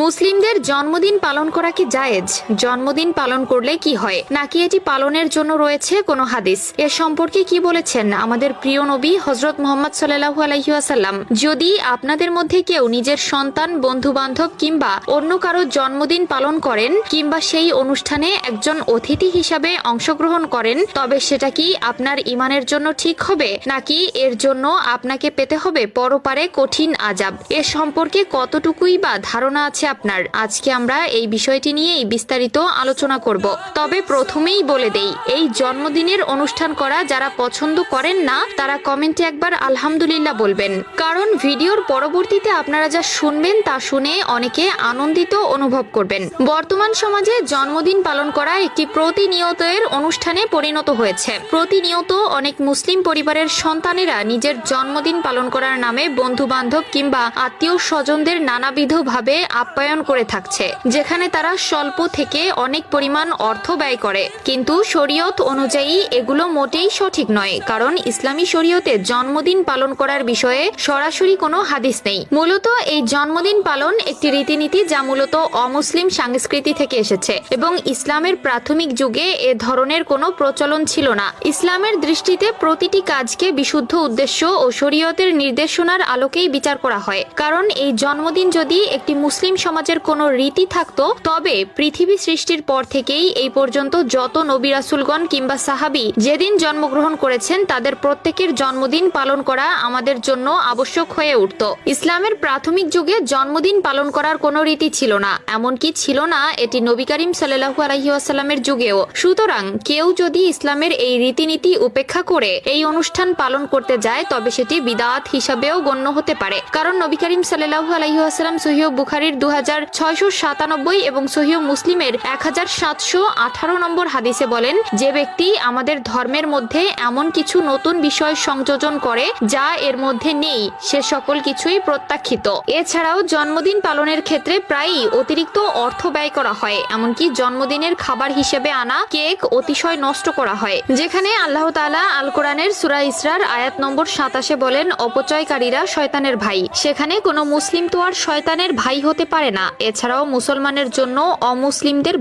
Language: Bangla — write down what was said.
মুসলিমদের জন্মদিন পালন করা কি জায়েজ? জন্মদিন পালন করলে কি হয়, নাকি এটি পালনের জন্য রয়েছে কোনো হাদিস? এ সম্পর্কে কি বলেছেন আমাদের প্রিয় নবী হযরত মুহাম্মদ সাল্লাল্লাহু আলাইহি ওয়াসাল্লাম? যদি আপনাদের মধ্যে কেউ নিজের সন্তান, বন্ধু বান্ধব কিংবা অন্য কারো জন্মদিন পালন করেন কিংবা সেই অনুষ্ঠানে একজন অতিথি হিসাবে অংশগ্রহণ করেন, তবে সেটা কি আপনার ঈমানের জন্য ঠিক হবে, নাকি এর জন্য আপনাকে পেতে হবে পরপারে কঠিন আযাব? এ সম্পর্কে কতটুকুই বা ধারণা আছে আপনার? আজকে আমরা এই বিষয়টি নিয়েই বিস্তারিত আলোচনা করব। তবে প্রথমেই বলে দেই, এই জন্মদিনের অনুষ্ঠান করা যারা পছন্দ করেন না তারা কমেন্টে একবার আলহামদুলিল্লাহ বলবেন, কারণ ভিডিওর পরবর্তীতে আপনারা যা শুনবেন তা শুনে অনেকে আনন্দিত অনুভব করবেন। বর্তমান সমাজে জন্মদিন পালন করা একটি প্রতিনিয়তের অনুষ্ঠানে পরিণত হয়েছে। প্রতিনিয়ত অনেক মুসলিম পরিবারের সন্তানেরা নিজের জন্মদিন পালন করার নামে বন্ধু বান্ধব কিংবা আত্মীয় স্বজনদের নানাবিধভাবে আপ্যায়ন করে থাকছে, যেখানে তারা স্বল্প থেকে অনেক পরিমাণ অর্থ ব্যয় করে। কিন্তু শরীয়ত অনুযায়ী এগুলো মোটেই সঠিক নয়, কারণ ইসলামী শরীয়তে জন্মদিন পালন করার বিষয়ে সরাসরি কোনো হাদিস নেই। মূলত এই জন্মদিন পালন একটি রীতিনীতি যা মূলত অমুসলিম সংস্কৃতি থেকে এসেছে এবং ইসলামের প্রাথমিক যুগে এ ধরনের কোনো প্রচলন ছিল না। ইসলামের দৃষ্টিতে প্রতিটি কাজকে বিশুদ্ধ উদ্দেশ্য ও শরীয়তের নির্দেশনার আলোকেই বিচার করা হয়। কারণ এই জন্মদিন যদি একটি মুসলিম সমাজের কোনো রীতি থাকতো, তবে পৃথিবী সৃষ্টির পর থেকেই এই পর্যন্ত যত নবী রাসূলগণ কিংবা সাহাবী যেদিন জন্মগ্রহণ করেছেন তাদের প্রত্যেকের জন্মদিন পালন করা আমাদের জন্য আবশ্যক হয়ে উঠত। ইসলামের প্রাথমিক যুগে জন্মদিন পালন করার কোনো রীতি ছিল না, এমনকি ছিল না এটি নবী করিম সাল্লাল্লাহু আলাইহি ওয়াসাল্লামের যুগেও। সুতরাং কেউ যদি ইসলামের এই রীতিনীতি উপেক্ষা করে এই অনুষ্ঠান পালন করতে যায়, তবে সেটি বিদআত হিসাবেও গণ্য হতে পারে। কারণ নবী করিম সাল্লাল্লাহু আলাইহি ওয়াসাল্লাম সহিহ বুখারীর 2697 এবং সহিহ মুসলিমের 1718 নম্বর হাদিসে বলেন, যে ব্যক্তি আমাদের ধর্মের মধ্যে এমন কিছু নতুন বিষয় সংযোজন করে যা এর মধ্যে নেই, সে সকল কিছুই প্রত্যাখ্যিত। এছাড়াও জন্মদিন পালনের ক্ষেত্রে প্রায়ই অতিরিক্ত অর্থ ব্যয় করা হয়, এমনকি জন্মদিনের খাবার হিসেবে আনা কেক অতিশয় নষ্ট করা হয়। যেখানে আল্লাহ তাআলা আল কোরআনের সূরা ইসরার আয়াত নম্বর 27 বলেন, অপচয়কারীরা শয়তানের ভাই। সেখানে কোনো মুসলিম তো আর শয়তানের ভাই হতে পারে না। এছাড়াও মুসলমানের জন্য অমুসলিমদের